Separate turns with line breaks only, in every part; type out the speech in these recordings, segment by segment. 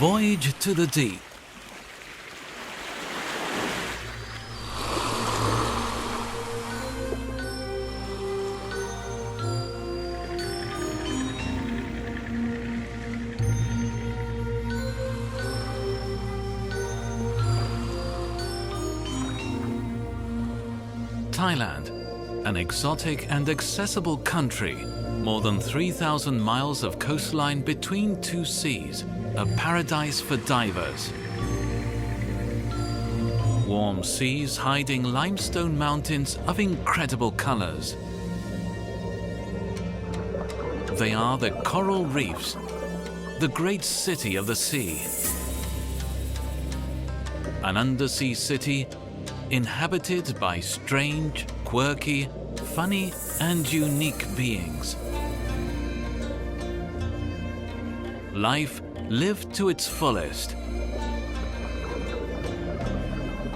voyage to the deep. Thailand, an exotic and accessible country, more than 3,000 miles of coastline between two seas, a paradise for divers. Warm seas hiding limestone mountains of incredible colors. They are the coral reefs, the great city of the sea. An undersea city inhabited by strange, quirky, funny and unique beings. Life lived to its fullest.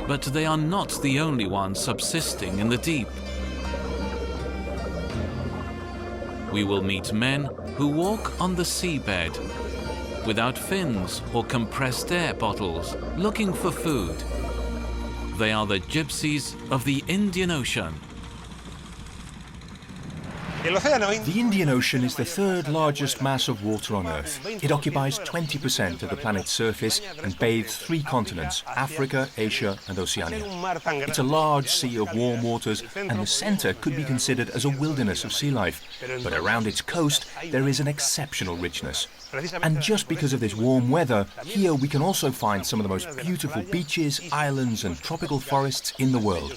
But they are not the only ones subsisting in the deep. We will meet men who walk on the seabed, without fins or compressed air bottles, looking for food. They are the gypsies of the Indian Ocean.
The Indian Ocean is the third largest mass of water on Earth. It occupies 20% of the planet's surface and bathes 3 continents, Africa, Asia and Oceania. It's a large sea of warm waters and the center could be considered as a wilderness of sea life. But around its coast there is an exceptional richness. And just because of this warm weather, here we can also find some of the most beautiful beaches, islands and tropical forests in the world.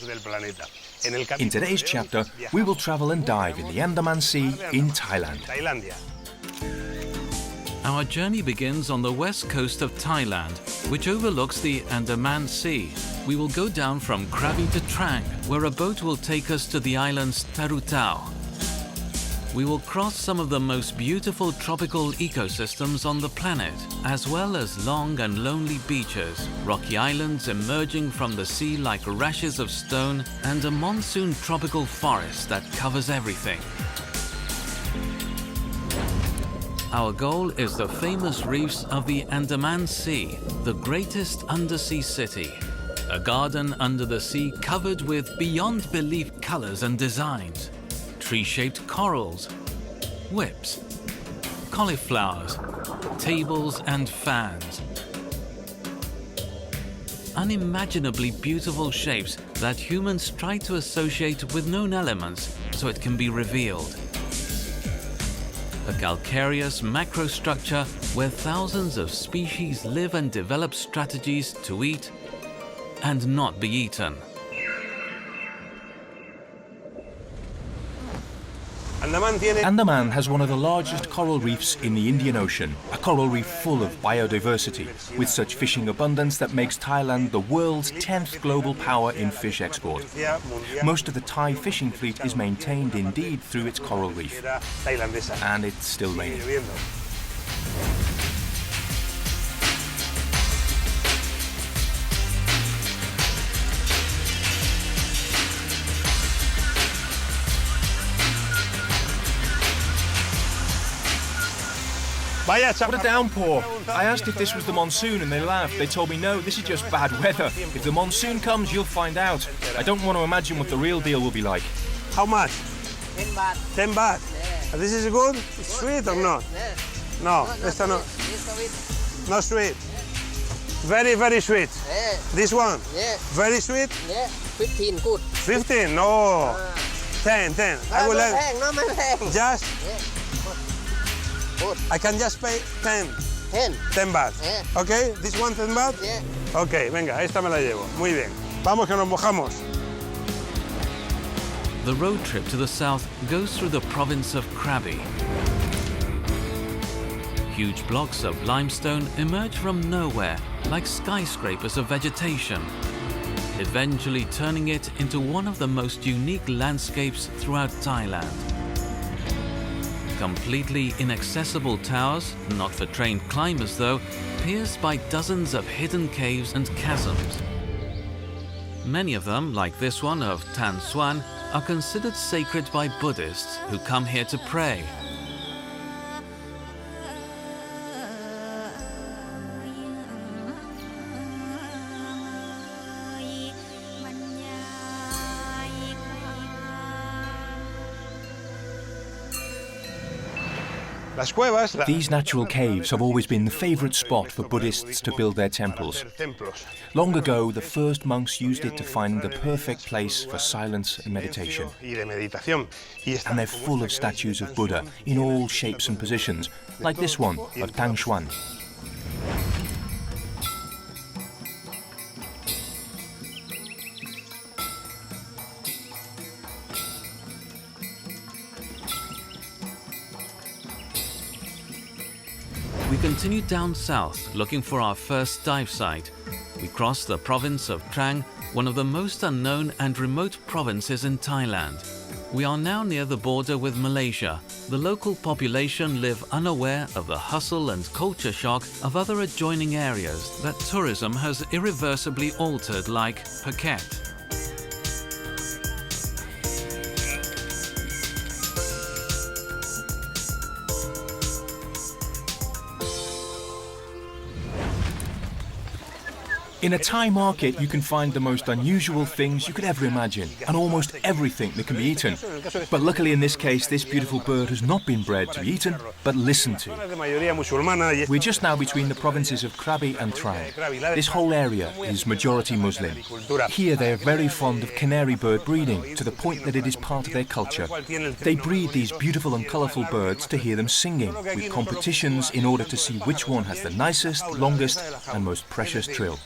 In today's chapter, we will travel and dive in the Andaman Sea in Thailand.
Our journey begins on the west coast of Thailand, which overlooks the Andaman Sea. We will go down from Krabi to Trang, where a boat will take us to the islands Tarutao. We will cross some of the most beautiful tropical ecosystems on the planet, as well as long and lonely beaches, rocky islands emerging from the sea like rashes of stone, and a monsoon tropical forest that covers everything. Our goal is the famous reefs of the Andaman Sea, the greatest undersea city. A garden under the sea covered with beyond belief colors and designs. Tree-shaped corals, whips, cauliflowers, tables and fans. Unimaginably beautiful shapes that humans try to associate with known elements so it can be revealed. A calcareous macrostructure where thousands of species live and develop strategies to eat and not be eaten.
Andaman has one of the largest coral reefs in the Indian Ocean, a coral reef full of biodiversity, with such fishing abundance that makes Thailand the world's 10th global power in fish export. Most of the Thai fishing fleet is maintained indeed through its coral reef, and it's still raining. What a downpour! I asked if this was the monsoon and they laughed. They told me no, this is just bad weather. If the monsoon comes, you'll find out. I don't want to imagine what the real deal will be like.
How much?
10 baht.
10 baht. This is good? It's sweet or not? No, esta no. Not sweet. Very, very sweet. This one? Very sweet?
15 good.
15? No. 10. I will have just. I can just pay 10. 10 baht. Okay, this one 10 baht? Okay, venga, esta me la llevo. Muy bien. Vamos que nos mojamos.
The road trip to the south goes through the province of Krabi. Huge blocks of limestone emerge from nowhere like skyscrapers of vegetation, eventually turning it into one of the most unique landscapes throughout Thailand. Completely inaccessible towers, not for trained climbers though, pierced by dozens of hidden caves and chasms. Many of them, like this one of Tan Suan, are considered sacred by Buddhists who come here to pray.
These natural caves have always been the favorite spot for Buddhists to build their temples. Long ago, the first monks used it to find the perfect place for silence and meditation. And they're full of statues of Buddha in all shapes and positions, like this one of Tang Xuan.
We continue down south, looking for our first dive site. We cross the province of Trang, one of the most unknown and remote provinces in Thailand. We are now near the border with Malaysia. The local population live unaware of the hustle and culture shock of other adjoining areas that tourism has irreversibly altered, like Phuket.
In a Thai market, you can find the most unusual things you could ever imagine, and almost everything that can be eaten. But luckily in this case, this beautiful bird has not been bred to be eaten, but listened to. We're just now between the provinces of Krabi and Trang. This whole area is majority Muslim. Here they are very fond of canary bird breeding, to the point that it is part of their culture. They breed these beautiful and colourful birds to hear them singing, with competitions in order to see which one has the nicest, longest and most precious trill.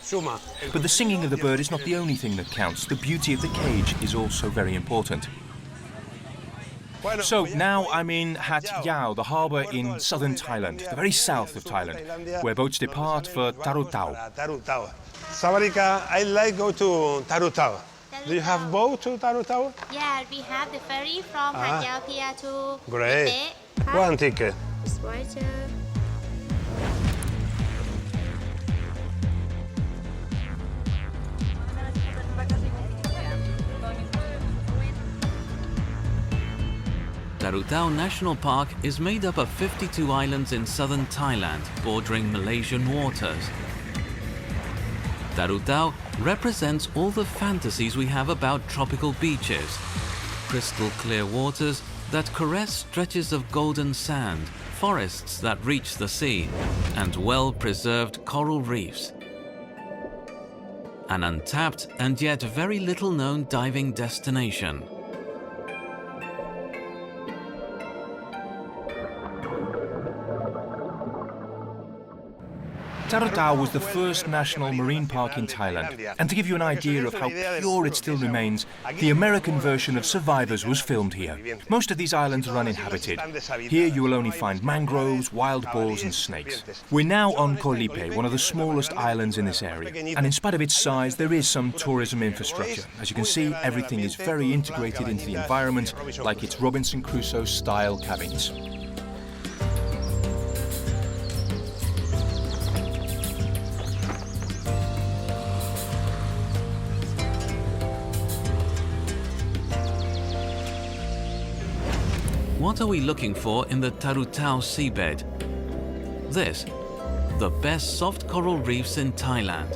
But the singing of the bird is not the only thing that counts. The beauty of the cage is also very important. So now I'm in Hat Yao, the harbour in southern Thailand, the very south of Thailand, where boats depart for Tarutao.
Savarika, I like go to Tarutao. Do you have boat to Tarutao?
Yeah, we have the ferry from Hat Yao Pier to
Great. One ticket.
It's right here.
Tarutao National Park is made up of 52 islands in southern Thailand, bordering Malaysian waters. Tarutao represents all the fantasies we have about tropical beaches. Crystal clear waters that caress stretches of golden sand, forests that reach the sea, and well-preserved coral reefs. An untapped and yet very little known diving destination.
Tarutao was the first national marine park in Thailand, and to give you an idea of how pure it still remains, the American version of Survivors was filmed here. Most of these islands are uninhabited. Here you will only find mangroves, wild boars and snakes. We're now on Koh Lipe, one of the smallest islands in this area, and in spite of its size there is some tourism infrastructure. As you can see, everything is very integrated into the environment, like its Robinson Crusoe style cabins.
What are we looking for in the Tarutao seabed? This, the best soft coral reefs in Thailand.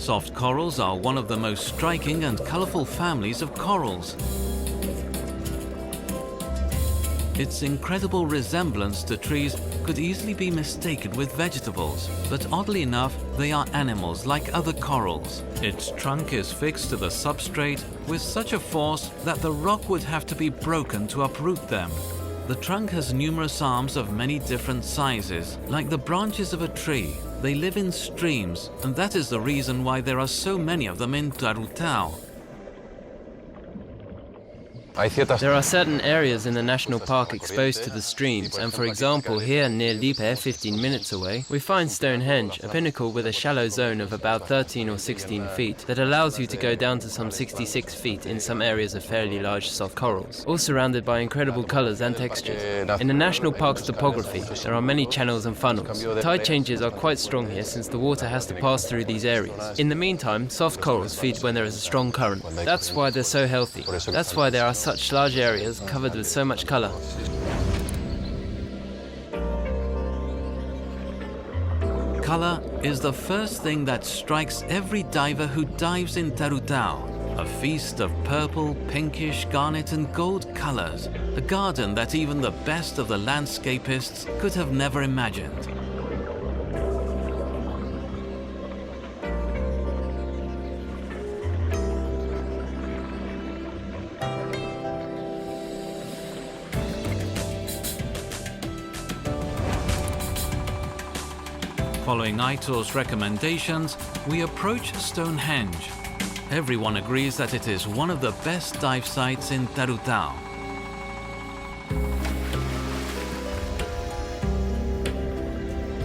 Soft corals are one of the most striking and colourful families of corals. Its incredible resemblance to trees could easily be mistaken with vegetables, but oddly enough, they are animals like other corals. Its trunk is fixed to the substrate with such a force that the rock would have to be broken to uproot them. The trunk has numerous arms of many different sizes, like the branches of a tree. They live in streams, and that is the reason why there are so many of them in Tarutao.
There are certain areas in the national park exposed to the streams, and for example here near Lipe, 15 minutes away, we find Stonehenge, a pinnacle with a shallow zone of about 13 or 16 feet that allows you to go down to some 66 feet in some areas of fairly large soft corals, all surrounded by incredible colours and textures. In the national park's topography, there are many channels and funnels. Tide changes are quite strong here since the water has to pass through these areas. In the meantime, soft corals feed when there is a strong current. That's why they're so healthy. That's why there are such large areas covered with so much colour.
Colour is the first thing that strikes every diver who dives in Tarutao. A feast of purple, pinkish, garnet and gold colors. A garden that even the best of the landscapists could have never imagined. Following Aitor's recommendations, we approach Stonehenge. Everyone agrees that it is one of the best dive sites in Tarutao.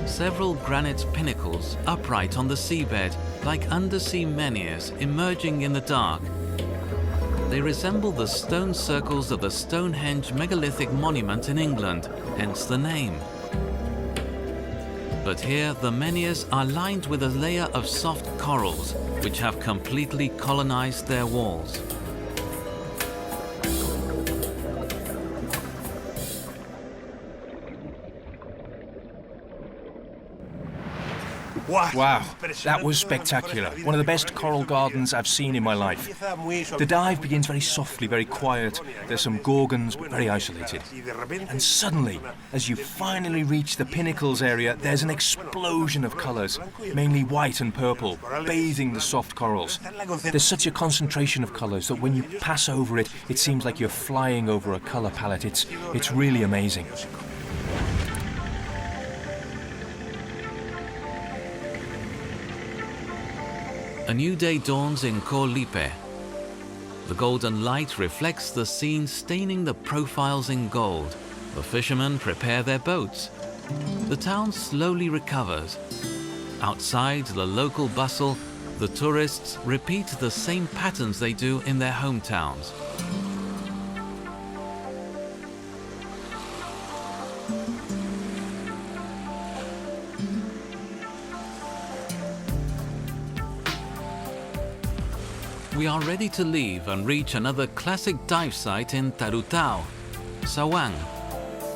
Several granite pinnacles upright on the seabed, like undersea menhirs emerging in the dark. They resemble the stone circles of the Stonehenge megalithic monument in England, hence the name. But here the menhirs are lined with a layer of soft corals, which have completely colonized their walls.
Wow, that was spectacular. One of the best coral gardens I've seen in my life. The dive begins very softly, very quiet. There's some gorgons, but very isolated. And suddenly, as you finally reach the pinnacles area, there's an explosion of colours, mainly white and purple, bathing the soft corals. There's such a concentration of colours that when you pass over it, it seems like you're flying over a colour palette. It's really amazing.
A new day dawns in Ko Lipe. The golden light reflects the scene, staining the profiles in gold. The fishermen prepare their boats. The town slowly recovers. Outside the local bustle, the tourists repeat the same patterns they do in their hometowns. We are ready to leave and reach another classic dive site in Tarutao, Sawang,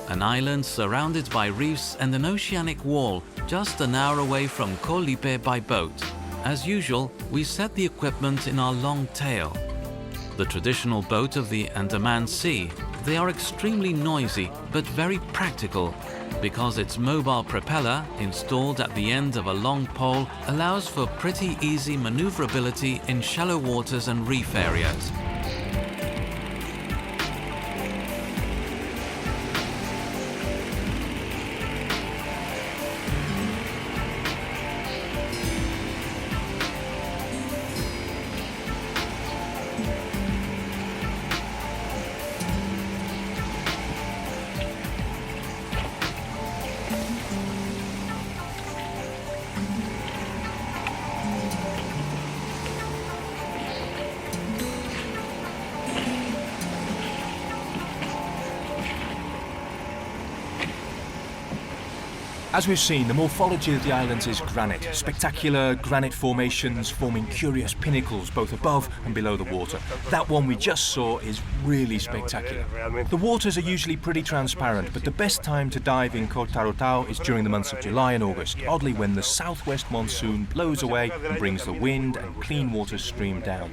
an island surrounded by reefs and an oceanic wall just an hour away from Ko Lipe by boat. As usual, we set the equipment in our long tail. The traditional boat of the Andaman Sea, they are extremely noisy but very practical, because its mobile propeller, installed at the end of a long pole, allows for pretty easy maneuverability in shallow waters and reef areas.
As we've seen, the morphology of the islands is granite. Spectacular granite formations forming curious pinnacles both above and below the water. That one we just saw is really spectacular. The waters are usually pretty transparent, but the best time to dive in Ko Tarutao is during the months of July and August, oddly when the southwest monsoon blows away and brings the wind and clean water stream down.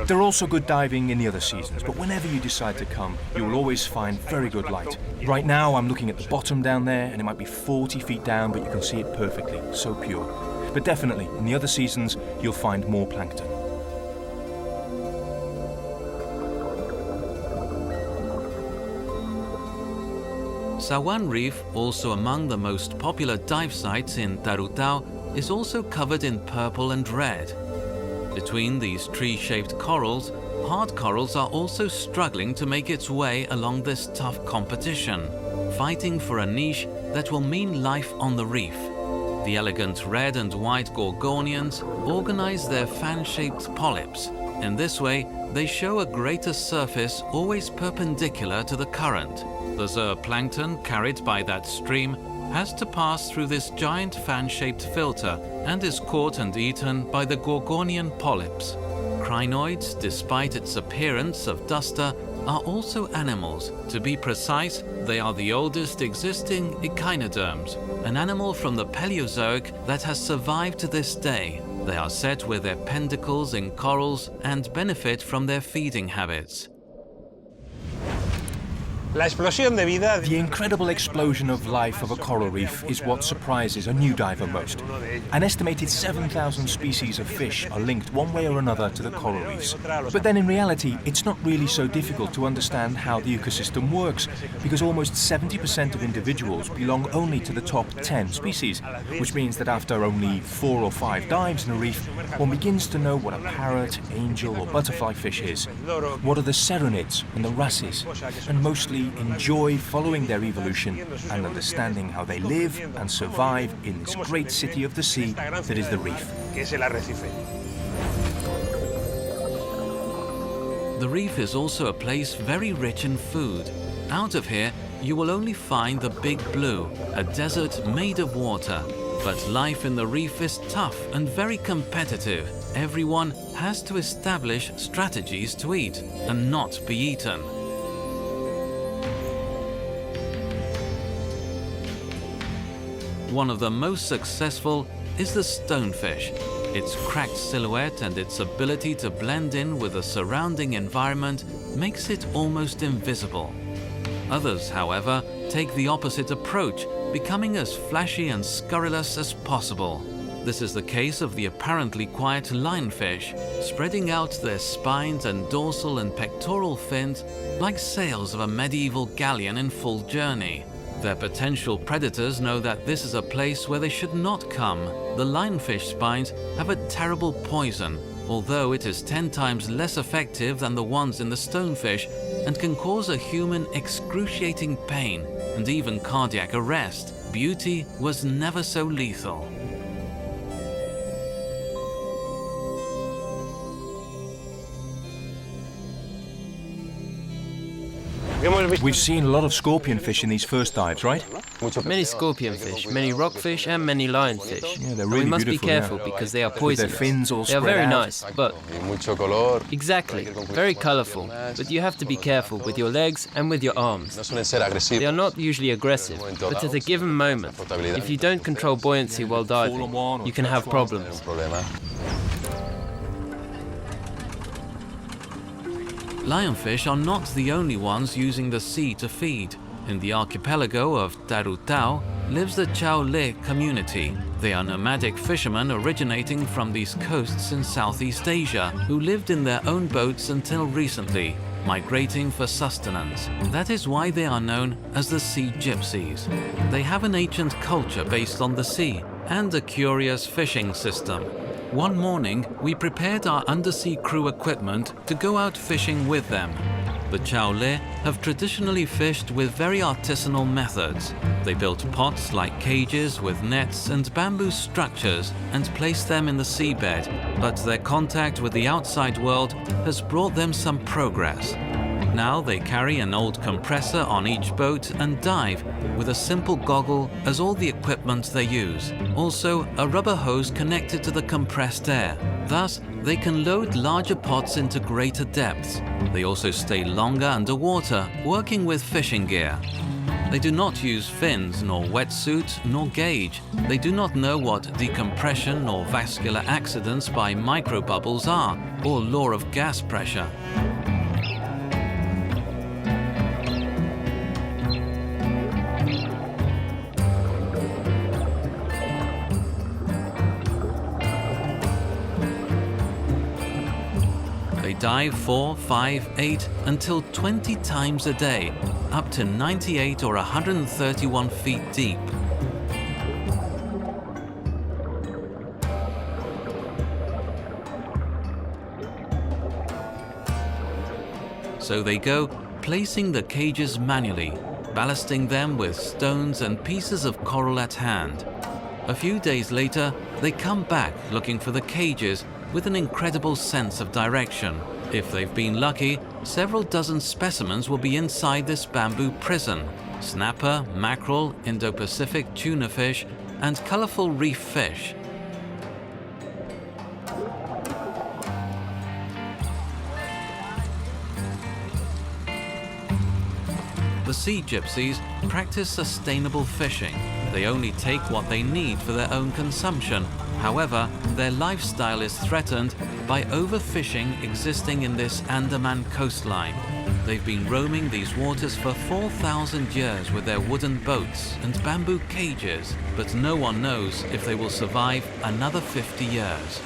There are also good diving in the other seasons, but whenever you decide to come, you will always find very good light. Right now I'm looking at the bottom down there, and it might be 40 feet down, but you can see it perfectly, so pure. But definitely, in the other seasons, you'll find more plankton.
Sawan Reef, also among the most popular dive sites in Tarutao, is also covered in purple and red. Between these tree-shaped corals, hard corals are also struggling to make its way along this tough competition, fighting for a niche that will mean life on the reef. The elegant red and white gorgonians organize their fan-shaped polyps. In this way, they show a greater surface always perpendicular to the current. The zooplankton carried by that stream has to pass through this giant fan-shaped filter and is caught and eaten by the gorgonian polyps. Crinoids, despite its appearance of duster, are also animals. To be precise, they are the oldest existing echinoderms, an animal from the Paleozoic that has survived to this day. They are set with their pentacles in corals and benefit from their feeding habits.
The incredible explosion of life of a coral reef is what surprises a new diver most. An estimated 7,000 species of fish are linked one way or another to the coral reefs. But then in reality, it's not really so difficult to understand how the ecosystem works, because almost 70% of individuals belong only to the top 10 species, which means that after only 4 or 5 dives in a reef, one begins to know what a parrot, angel or butterfly fish is, what are the serranids and the wrasses, and mostly enjoy following their evolution and understanding how they live and survive in this great city of the sea that is the reef.
The reef is also a place very rich in food. Out of here, you will only find the Big Blue, a desert made of water. But life in the reef is tough and very competitive. Everyone has to establish strategies to eat and not be eaten. One of the most successful is the stonefish. Its cracked silhouette and its ability to blend in with the surrounding environment makes it almost invisible. Others, however, take the opposite approach, becoming as flashy and scurrilous as possible. This is the case of the apparently quiet lionfish, spreading out their spines and dorsal and pectoral fins like sails of a medieval galleon in full journey. Their potential predators know that this is a place where they should not come. The lionfish spines have a terrible poison, although it is 10 times less effective than the ones in the stonefish and can cause a human excruciating pain and even cardiac arrest. Beauty was never so lethal.
We've seen a lot of scorpionfish in these first dives, right?
Many scorpionfish, many rockfish and many lionfish.
Yeah, they're really
we must be
beautiful,
careful
yeah.
because they are
With
poisonous.
their fins all
They are
spread
very
out.
nice, but... Exactly, very colourful, but you have to be careful with your legs and with your arms. They are not usually aggressive, but at a given moment, if you don't control buoyancy while diving, you can have problems.
Lionfish are not the only ones using the sea to feed. In the archipelago of Tarutao lives the Chaole community. They are nomadic fishermen originating from these coasts in Southeast Asia who lived in their own boats until recently, migrating for sustenance. That is why they are known as the Sea Gypsies. They have an ancient culture based on the sea and a curious fishing system. One morning, we prepared our undersea crew equipment to go out fishing with them. The Chaole have traditionally fished with very artisanal methods. They built pots like cages with nets and bamboo structures and placed them in the seabed, but their contact with the outside world has brought them some progress. Now they carry an old compressor on each boat and dive with a simple goggle as all the equipment they use. Also, a rubber hose connected to the compressed air. Thus, they can load larger pots into greater depths. They also stay longer underwater, working with fishing gear. They do not use fins, nor wetsuit, nor gauge. They do not know what decompression or vascular accidents by microbubbles are, or law of gas pressure. Dive 4, 5, 8 until 20 times a day, up to 98 or 131 feet deep. So they go, placing the cages manually, ballasting them with stones and pieces of coral at hand. A few days later, they come back looking for the cages with an incredible sense of direction. If they've been lucky, several dozen specimens will be inside this bamboo prison. Snapper, mackerel, Indo-Pacific tuna fish, and colorful reef fish. The sea gypsies practice sustainable fishing. They only take what they need for their own consumption. However, their lifestyle is threatened by overfishing existing in this Andaman coastline. They've been roaming these waters for 4,000 years with their wooden boats and bamboo cages, but no one knows if they will survive another 50 years.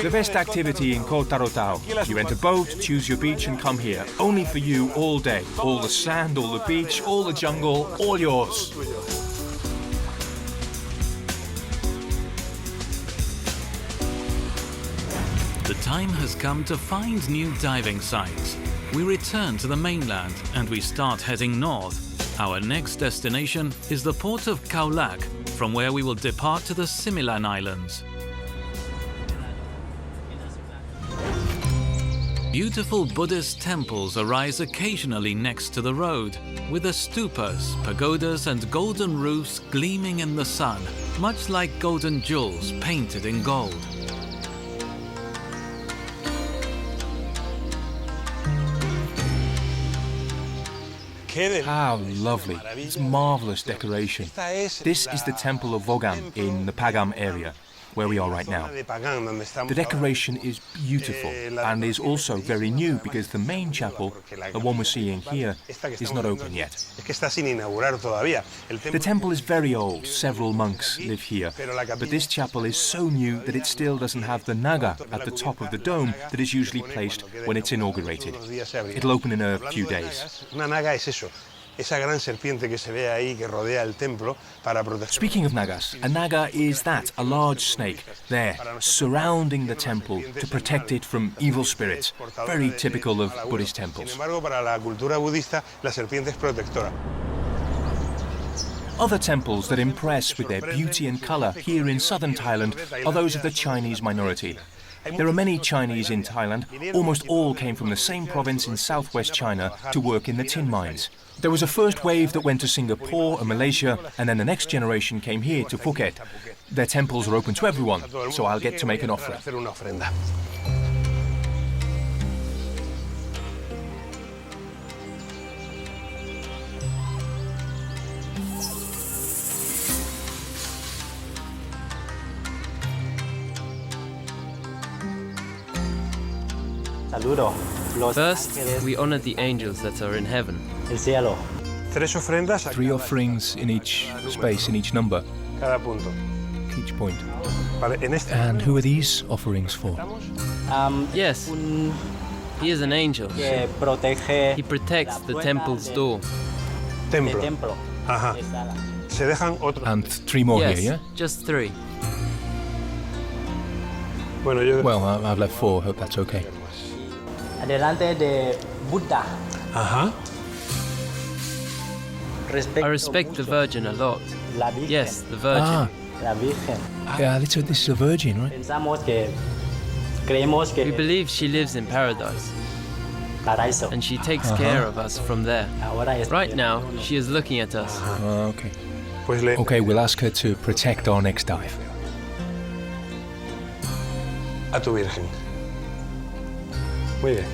The best activity in Koh Tarotao. You rent a boat, choose your beach and come here. Only for you all day. All the sand, all the beach, all the jungle, all yours.
The time has come to find new diving sites. We return to the mainland and we start heading north. Our next destination is the port of Khao Lak, from where we will depart to the Similan Islands. Beautiful Buddhist temples arise occasionally next to the road, with their stupas, pagodas and golden roofs gleaming in the sun, much like golden jewels painted in gold.
How lovely. It's marvellous decoration. This is the Temple of Vogam in the Pagam area, where we are right now. The decoration is beautiful and is also very new because the main chapel, the one we're seeing here, is not open yet. The temple is very old, several monks live here, but this chapel is so new that it still doesn't have the naga at the top of the dome that is usually placed when it's inaugurated. It'll open in a few days. Speaking of nagas, a naga is a large snake, there, surrounding the temple to protect it from evil spirits, very typical of Buddhist temples. Other temples that impress with their beauty and colour here in southern Thailand are those of the Chinese minority. There are many Chinese in Thailand. Almost all came from the same province in southwest China to work in the tin mines. There was a first wave that went to Singapore and Malaysia, and then the next generation came here to Phuket. Their temples are open to everyone, so I'll get to make an offering.
First, we honor the angels that are in heaven.
3 offerings in each space, in each number, each point. And who are these offerings for?
Yes, he is an angel. He protects the temple's door.
And 3 more
Yes,
here, yeah?
just 3.
Well, I've left 4, hope that's okay.
Adelante de Buddha.
I respect the Virgin a lot. Yes, the Virgin.
La Virgen.
Yeah, this is a virgin, right?
Creemos que
We believe she lives in paradise,
paraíso.
and she takes care of us from there.
Ahora es
Right now, she is looking at us.
Okay. Okay, we'll ask her to protect our next dive.
A tu Virgen. Muy bien.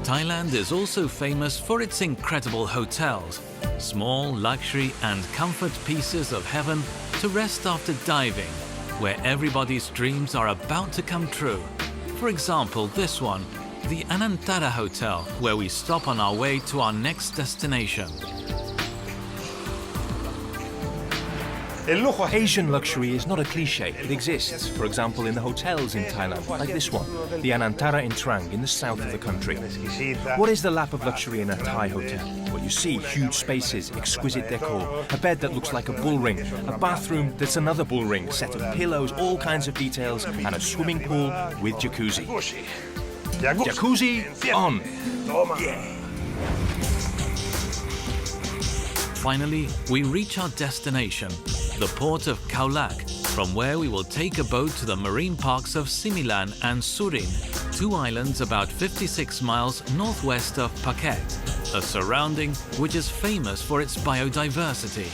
Thailand is also famous for its incredible hotels, small luxury and comfort pieces of heaven to rest after diving, where everybody's dreams are about to come true. For example, this one, the Anantara Hotel, where we stop on our way to our next destination.
Asian luxury is not a cliche, it exists, for example in the hotels in Thailand, like this one, the Anantara in Trang in the south of the country. What is the lap of luxury in a Thai hotel? Well, you see huge spaces, exquisite decor, a bed that looks like a bull ring, a bathroom that's another bull ring, set of pillows, all kinds of details, and a swimming pool with jacuzzi. Jacuzzi on! Yeah.
Finally, we reach our destination, the port of Khao Lak, from where we will take a boat to the marine parks of Similan and Surin, two islands about 56 miles northwest of Phuket, a surrounding which is famous for its biodiversity.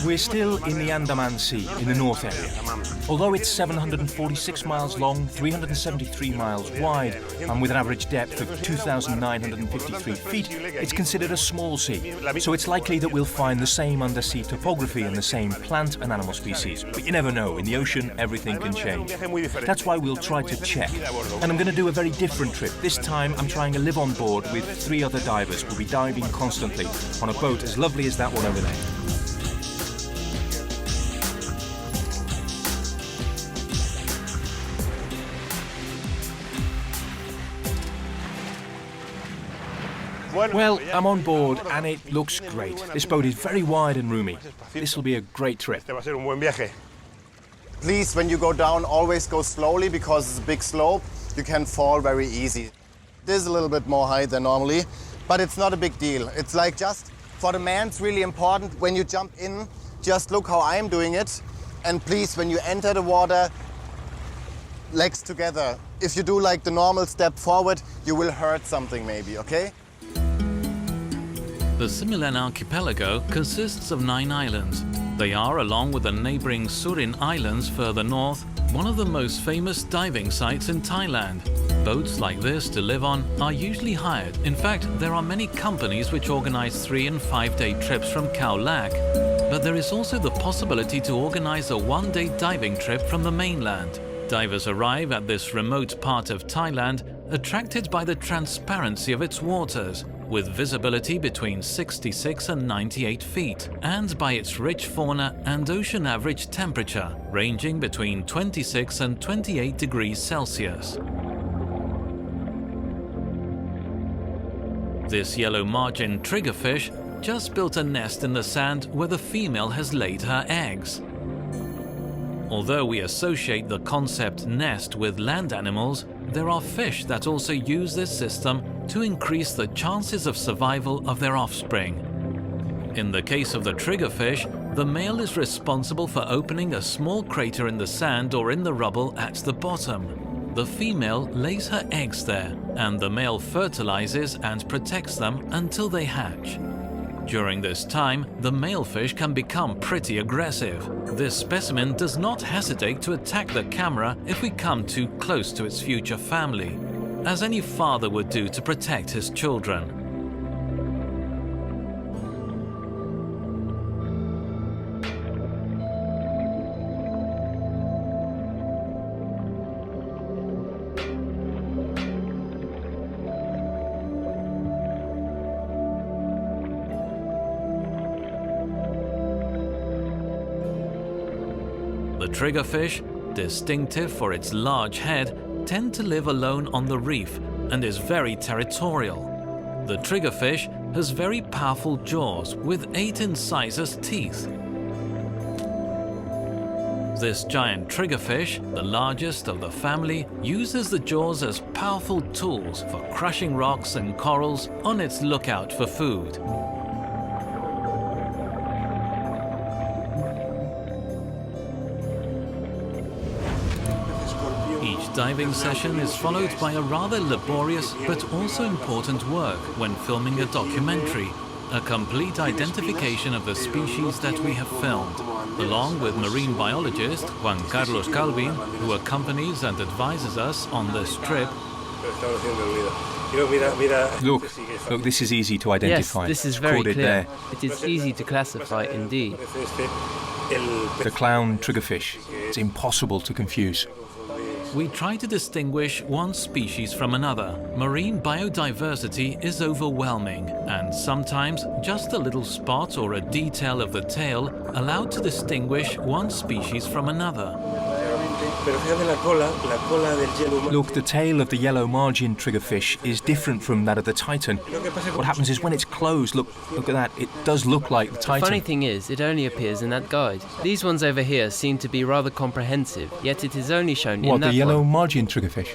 We're still in the Andaman Sea, in the north area. Although it's 746 miles long, 373 miles wide, and with an average depth of 2,953 feet, it's considered a small sea. So it's likely that we'll find the same undersea topography and the same plant and animal species. But you never know, in the ocean everything can change. That's why we'll try to check. And I'm going to do a very different trip. This time I'm trying to live on board with 3 other divers. We'll be diving constantly on a boat as lovely as that one over there. Well, I'm on board and it looks great. This boat is very wide and roomy. This will be a great trip.
Please, when you go down, always go slowly because it's a big slope. You can fall very easy. It is a little bit more high than normally, but it's not a big deal. It's like just, for the man, it's really important when you jump in, just look how I'm doing it. And please, when you enter the water, legs together. If you do like the normal step forward, you will hurt something maybe, okay?
The Similan archipelago consists of 9 islands. They are, along with the neighbouring Surin Islands further north, one of the most famous diving sites in Thailand. Boats like this to live on are usually hired. In fact, there are many companies which organise 3- and 5-day trips from Khao Lak. But there is also the possibility to organise a 1-day diving trip from the mainland. Divers arrive at this remote part of Thailand, attracted by the transparency of its waters, with visibility between 66 and 98 feet, and by its rich fauna and ocean average temperature ranging between 26 and 28 degrees Celsius. This yellow margin triggerfish just built a nest in the sand where the female has laid her eggs. Although we associate the concept nest with land animals, there are fish that also use this system to increase the chances of survival of their offspring. In the case of the triggerfish, the male is responsible for opening a small crater in the sand or in the rubble at the bottom. The female lays her eggs there, and the male fertilizes and protects them until they hatch. During this time, the male fish can become pretty aggressive. This specimen does not hesitate to attack the camera if we come too close to its future family, as any father would do to protect his children. The triggerfish, distinctive for its large head, tend to live alone on the reef and is very territorial. The triggerfish has very powerful jaws with 8 incisors teeth. This giant triggerfish, the largest of the family, uses the jaws as powerful tools for crushing rocks and corals on its lookout for food. Each diving session is followed by a rather laborious but also important work when filming a documentary, a complete identification of the species that we have filmed, along with marine biologist Juan Carlos Calvin, who accompanies and advises us on this trip.
Look, this is easy to identify.
Yes, this is very clear.
There.
It is easy to classify indeed.
The clown triggerfish. It's impossible to confuse.
we try to distinguish one species from another. Marine biodiversity is overwhelming, and sometimes just a little spot or a detail of the tail allowed to distinguish one species from another.
Look, the tail of the yellow margin triggerfish is different from that of the Titan. What happens is when it's closed, look at that, it does look like the Titan.
The funny thing is, it only appears in that guide. These ones over here seem to be rather comprehensive, yet it is only shown in that one.
What, the yellow margin triggerfish?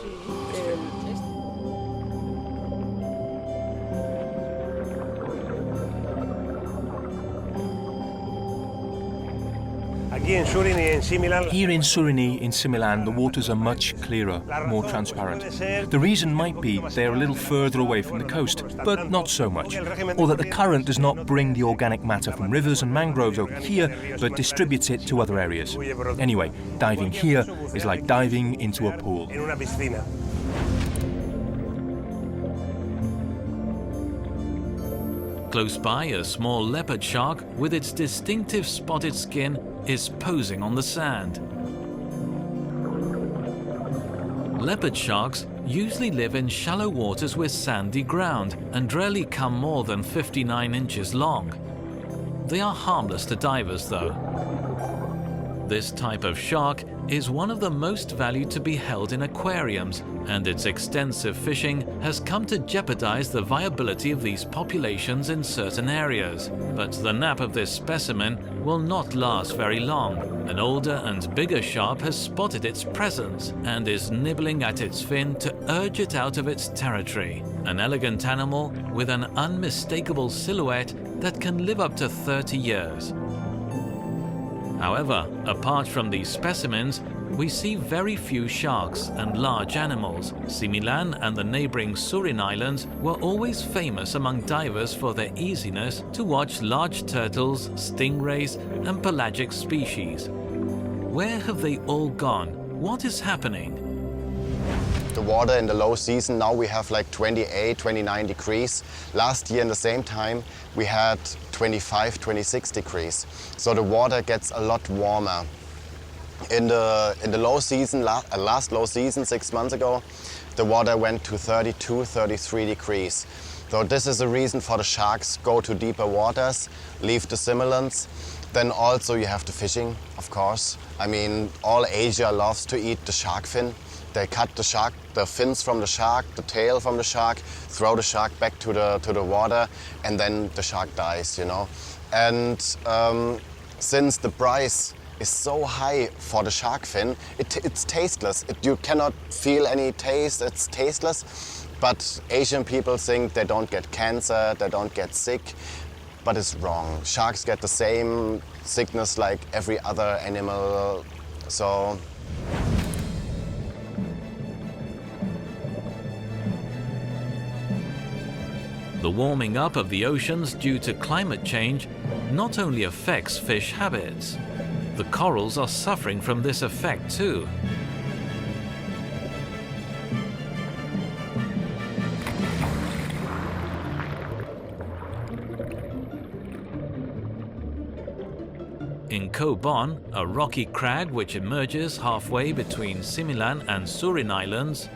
Here
in Surini, in Similan, the waters are much clearer, more transparent. The reason might be they're a little further away from the coast, but not so much. Or that the current does not bring the organic matter from rivers and mangroves over here, but distributes it to other areas. Anyway, diving here is like diving into a pool.
Close by, a small leopard shark with its distinctive spotted skin is posing on the sand. Leopard sharks usually live in shallow waters with sandy ground and rarely come more than 59 inches long. They are harmless to divers though. This type of shark is one of the most valued to be held in aquariums, and its extensive fishing has come to jeopardize the viability of these populations in certain areas. But the nap of this specimen will not last very long. An older and bigger shark has spotted its presence and is nibbling at its fin to urge it out of its territory. An elegant animal with an unmistakable silhouette that can live up to 30 years. However, apart from these specimens, we see very few sharks and large animals. Similan and the neighboring Surin Islands were always famous among divers for their easiness to watch large turtles, stingrays, and pelagic species. Where have they all gone? What is happening?
The water in the low season, now we have like 28, 29 degrees. Last year in the same time, we had 25, 26 degrees. So the water gets a lot warmer. In the low season, last low season, 6 months ago, the water went to 32, 33 degrees. So this is a reason for the sharks go to deeper waters, leave the similants. Then also you have the fishing, of course. I mean, all Asia loves to eat the shark fin. They cut the fins from the shark, the tail from the shark, throw the shark back to the water, and then the shark dies, you know. And since the price is so high for the shark fin, it's tasteless. You cannot feel any taste, it's tasteless. But Asian people think they don't get cancer, they don't get sick, but it's wrong. Sharks get the same sickness like every other animal, so.
The warming up of the oceans due to climate change not only affects fish habits. The corals are suffering from this effect too. In Koh Bon, a rocky crag which emerges halfway between Similan and Surin Islands,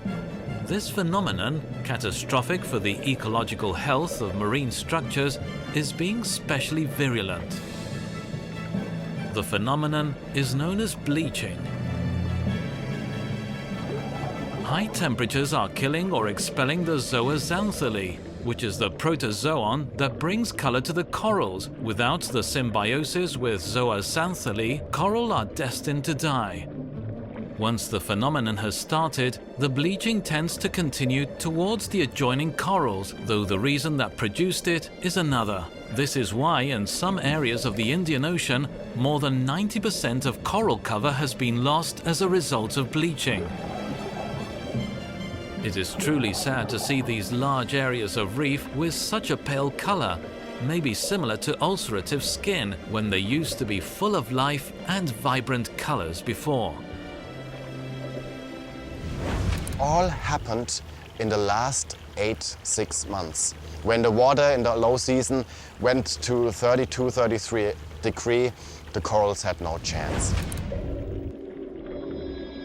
this phenomenon, catastrophic for the ecological health of marine structures, is being specially virulent. The phenomenon is known as bleaching. High temperatures are killing or expelling the zooxanthellae, which is the protozoan that brings color to the corals. Without the symbiosis with zooxanthellae, coral are destined to die. Once the phenomenon has started, the bleaching tends to continue towards the adjoining corals, though the reason that produced it is another. This is why in some areas of the Indian Ocean, more than 90% of coral cover has been lost as a result of bleaching. It is truly sad to see these large areas of reef with such a pale color, maybe similar to ulcerative skin, when they used to be full of life and vibrant colors before.
All happened in the last 6 months. When the water in the low season went to 32, 33 degrees, the corals had no chance.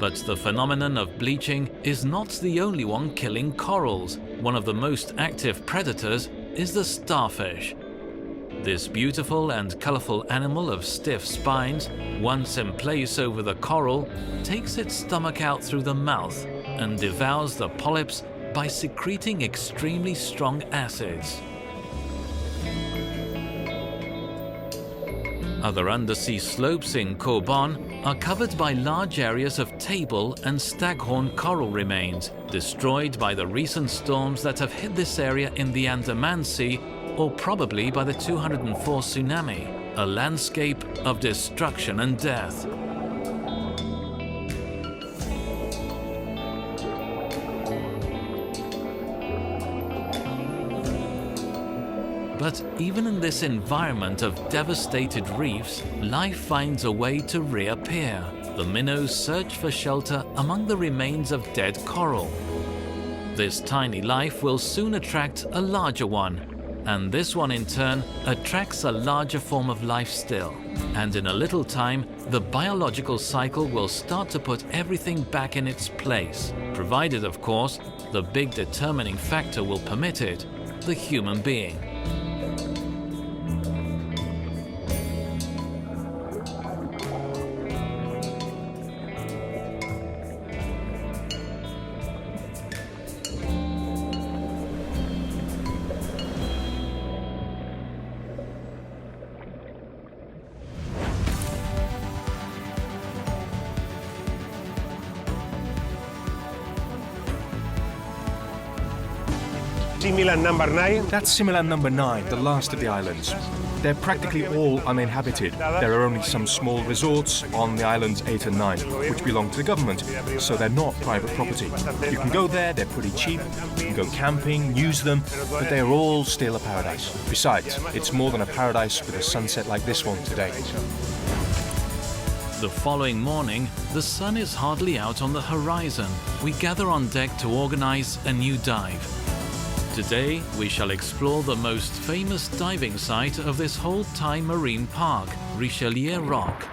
But the phenomenon of bleaching is not the only one killing corals. One of the most active predators is the starfish. This beautiful and colorful animal of stiff spines, once in place over the coral, takes its stomach out through the mouth and devours the polyps by secreting extremely strong acids. Other undersea slopes in Kobon are covered by large areas of table and staghorn coral remains, destroyed by the recent storms that have hit this area in the Andaman Sea, or probably by the 204 tsunami, a landscape of destruction and death. But even in this environment of devastated reefs, life finds a way to reappear. The minnows search for shelter among the remains of dead coral. This tiny life will soon attract a larger one, and this one in turn attracts a larger form of life still. And in a little time, the biological cycle will start to put everything back in its place, provided, of course, the big determining factor will permit it, the human being.
Similan number 9.
That's Similan number 9, the last of the islands. They're practically all uninhabited. There are only some small resorts on the islands 8 and 9, which belong to the government, so they're not private property. You can go there, they're pretty cheap, you can go camping, use them, but they are all still a paradise. Besides, it's more than a paradise with a sunset like this one today.
The following morning, the sun is hardly out on the horizon. We gather on deck to organize a new dive. Today, we shall explore the most famous diving site of this whole Thai marine park, Richelieu Rock.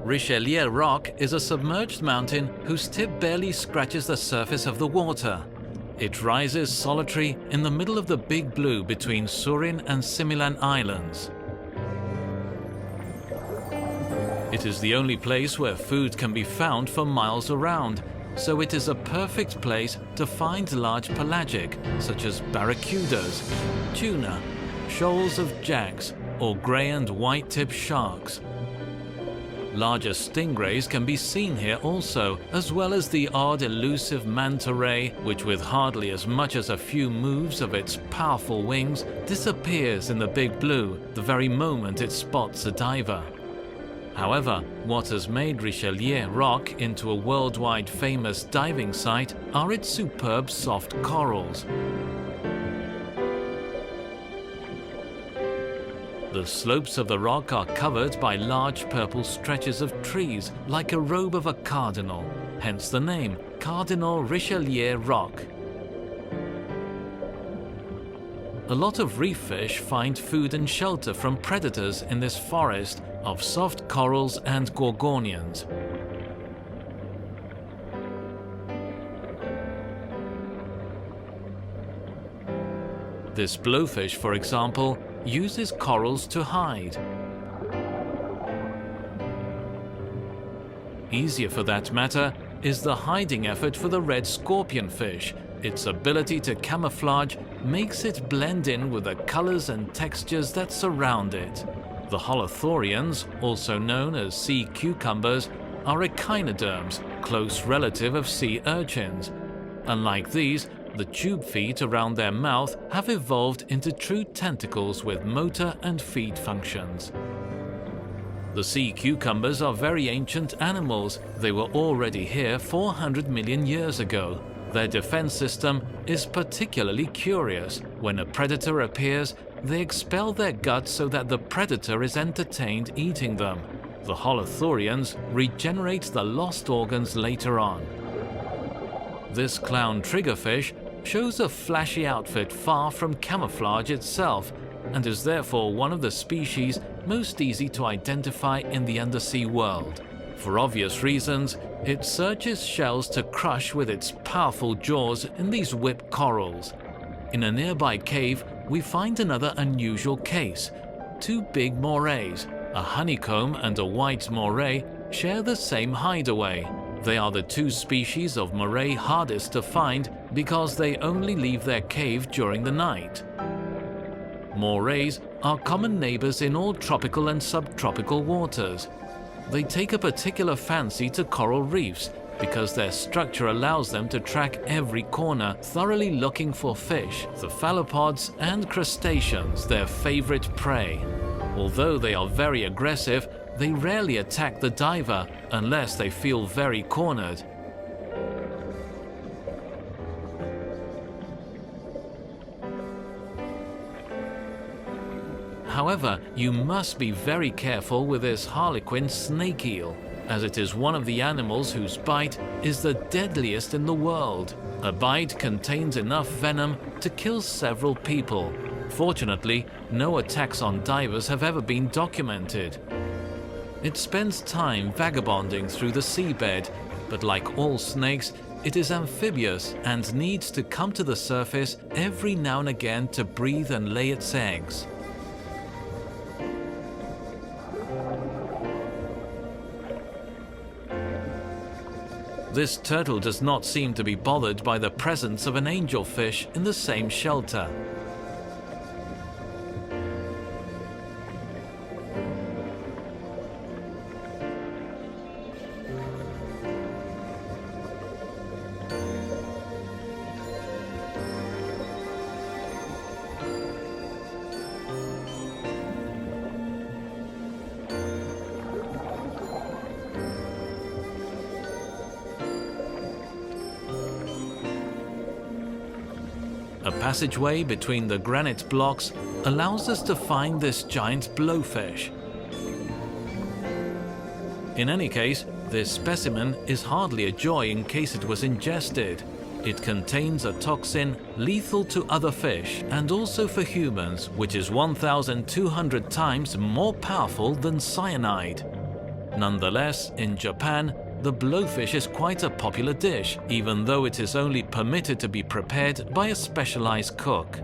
Richelieu Rock is a submerged mountain whose tip barely scratches the surface of the water. It rises solitary in the middle of the Big Blue between Surin and Similan Islands. It is the only place where food can be found for miles around, so it is a perfect place to find large pelagic, such as barracudas, tuna, shoals of jacks, or grey and white-tipped sharks. Larger stingrays can be seen here also, as well as the odd elusive manta ray, which with hardly as much as a few moves of its powerful wings, disappears in the Big Blue the very moment it spots a diver. However, what has made Richelieu Rock into a worldwide famous diving site are its superb soft corals. The slopes of the rock are covered by large purple stretches of trees like a robe of a cardinal, hence the name Cardinal Richelieu Rock. A lot of reef fish find food and shelter from predators in this forest of soft corals and gorgonians. This blowfish, for example, uses corals to hide. Easier for that matter is the hiding effort for the red scorpionfish. Its ability to camouflage makes it blend in with the colors and textures that surround it. The holothurians, also known as sea cucumbers, are echinoderms, close relative of sea urchins. Unlike these, the tube feet around their mouth have evolved into true tentacles with motor and feed functions. The sea cucumbers are very ancient animals. They were already here 400 million years ago. Their defense system is particularly curious. When a predator appears, they expel their guts so that the predator is entertained eating them. The holothurians regenerate the lost organs later on. This clown triggerfish shows a flashy outfit far from camouflage itself. and is therefore one of the species most easy to identify in the undersea world. For obvious reasons, it searches shells to crush with its powerful jaws in these whip corals. In a nearby cave, we find another unusual case. Two big morays, a honeycomb and a white moray, share the same hideaway. They are the two species of moray hardest to find because they only leave their cave during the night. Morays are common neighbors in all tropical and subtropical waters. They take a particular fancy to coral reefs because their structure allows them to track every corner, thoroughly looking for fish, cephalopods and crustaceans, their favorite prey. Although they are very aggressive, they rarely attack the diver unless they feel very cornered. However, you must be very careful with this harlequin snake eel, as it is one of the animals whose bite is the deadliest in the world. A bite contains enough venom to kill several people. Fortunately, no attacks on divers have ever been documented. It spends time vagabonding through the seabed, but like all snakes, it is amphibious and needs to come to the surface every now and again to breathe and lay its eggs. This turtle does not seem to be bothered by the presence of an angelfish in the same shelter. A passageway between the granite blocks allows us to find this giant blowfish. In any case, this specimen is hardly a joy in case it was ingested. It contains a toxin lethal to other fish and also for humans, which is 1,200 times more powerful than cyanide. Nonetheless, in Japan, the blowfish is quite a popular dish, even though it is only permitted to be prepared by a specialized cook.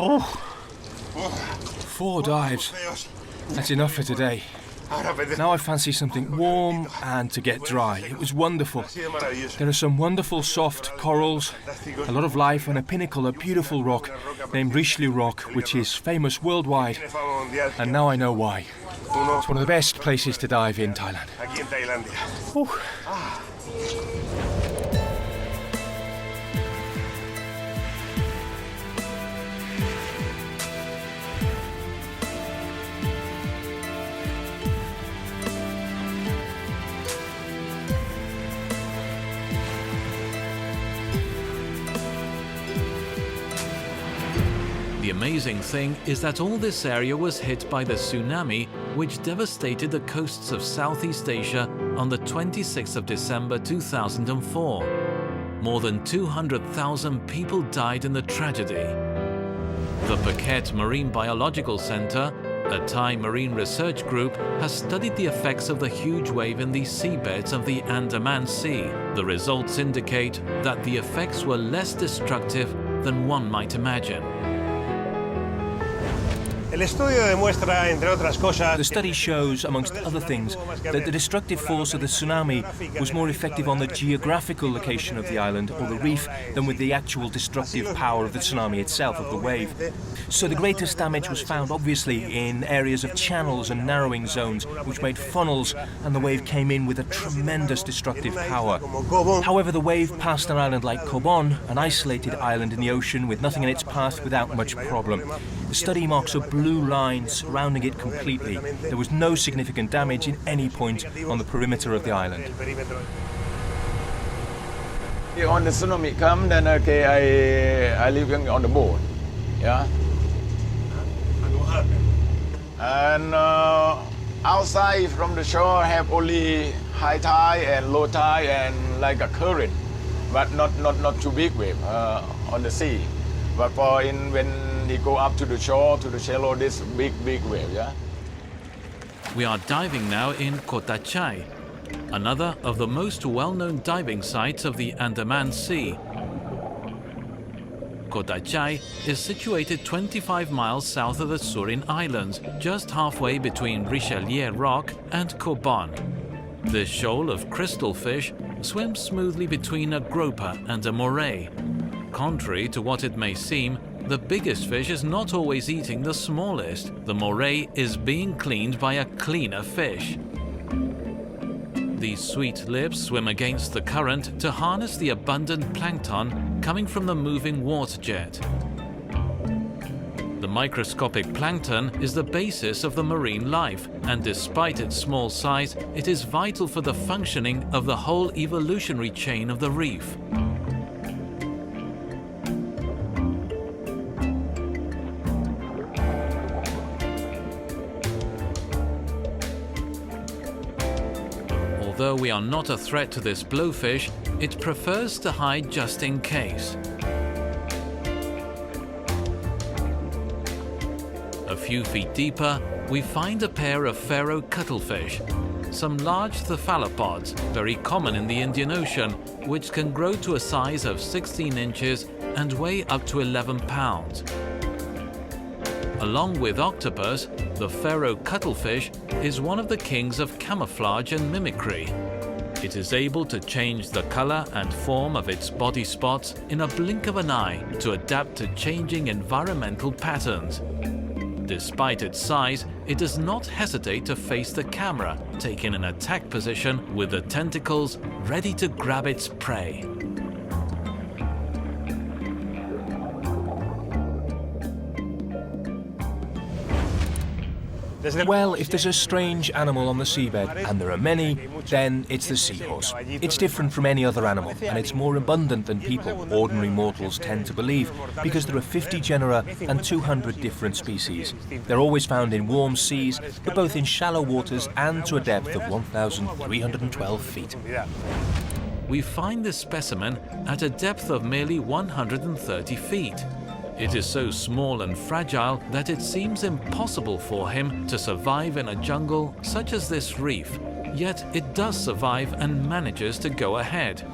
Oh, 4 dives. That's enough for today. Now I fancy something warm and to get dry. It was wonderful. There are some wonderful soft corals, a lot of life, and a pinnacle, a beautiful rock named Richelieu Rock, which is famous worldwide. And now I know why. It's one of the best places to dive in Thailand. Oh.
The amazing thing is that all this area was hit by the tsunami which devastated the coasts of Southeast Asia on the 26th of December 2004. More than 200,000 people died in the tragedy. The Phuket Marine Biological Center, a Thai marine research group, has studied the effects of the huge wave in the seabeds of the Andaman Sea. The results indicate that the effects were less destructive than one might imagine.
The study shows, amongst other things, that the destructive force of the tsunami was more effective on the geographical location of the island or the reef than with the actual destructive power of the tsunami itself, of the wave. So the greatest damage was found, obviously, in areas of channels and narrowing zones, which made funnels, and the wave came in with a tremendous destructive power. However, the wave passed an island like Kobon, an isolated island in the ocean with nothing in its path, without much problem. The study marks a blue line surrounding it completely. There was no significant damage in any point on the perimeter of the island.
On the tsunami come, then okay, I living on the boat, yeah.
And what happened?
And outside from the shore have only high tide and low tide and like a current, but not too big wave on the sea. But when they go up to the shore, to the shallow, this big wave, yeah.
We are diving now in Kota Chai, another of the most well-known diving sites of the Andaman Sea. Kota Chai is situated 25 miles south of the Surin Islands, just halfway between Richelieu Rock and Kobon. This shoal of crystal fish swims smoothly between a grouper and a moray. Contrary to what it may seem, the biggest fish is not always eating the smallest. The moray is being cleaned by a cleaner fish. These sweet lips swim against the current to harness the abundant plankton coming from the moving water jet. The microscopic plankton is the basis of the marine life, and despite its small size, it is vital for the functioning of the whole evolutionary chain of the reef. Although we are not a threat to this blowfish, it prefers to hide just in case. A few feet deeper, we find a pair of pharaoh cuttlefish, some large cephalopods, very common in the Indian Ocean, which can grow to a size of 16 inches and weigh up to 11 pounds. Along with octopus, the pharaoh cuttlefish is one of the kings of camouflage and mimicry. It is able to change the color and form of its body spots in a blink of an eye to adapt to changing environmental patterns. Despite its size, it does not hesitate to face the camera, taking an attack position with the tentacles ready to grab its prey.
Well, if there's a strange animal on the seabed, and there are many, then it's the seahorse. It's different from any other animal, and it's more abundant than people, ordinary mortals, tend to believe, because there are 50 genera and 200 different species. They're always found in warm seas, but both in shallow waters and to a depth of 1,312 feet.
We find this specimen at a depth of merely 130 feet. It is so small and fragile that it seems impossible for him to survive in a jungle such as this reef, yet it does survive and manages to go ahead.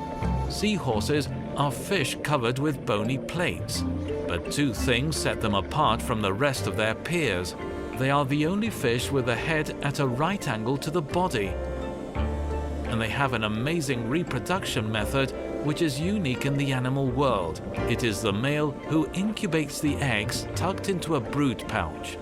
Seahorses are fish covered with bony plates, but two things set them apart from the rest of their peers. They are the only fish with a head at a right angle to the body, and they have an amazing reproduction method which is unique in the animal world. It is the male who incubates the eggs tucked into a brood pouch.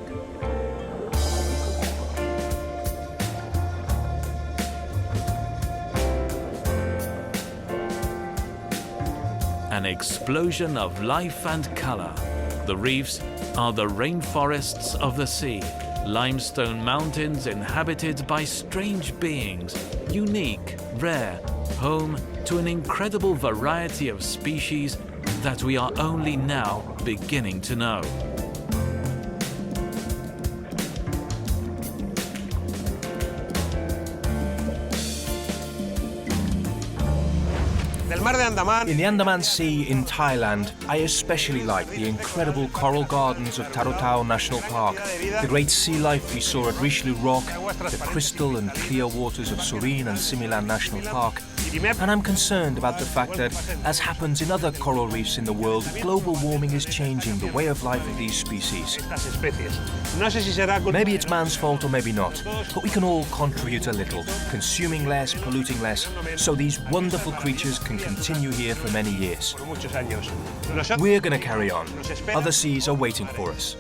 An explosion of life and color. The reefs are the rainforests of the sea, limestone mountains inhabited by strange beings, unique, rare, home to an incredible variety of species that we are only now beginning to know.
In the Andaman Sea in Thailand, I especially like the incredible coral gardens of Tarotao National Park, the great sea life we saw at Richelieu Rock, the crystal and clear waters of Surin and Similan National Park, and I'm concerned about the fact that, as happens in other coral reefs in the world, global warming is changing the way of life of these species. Maybe it's man's fault or maybe not, but we can all contribute a little, consuming less, polluting less, so these wonderful creatures can continue here for many years. We're going to carry on. Other seas are waiting for us.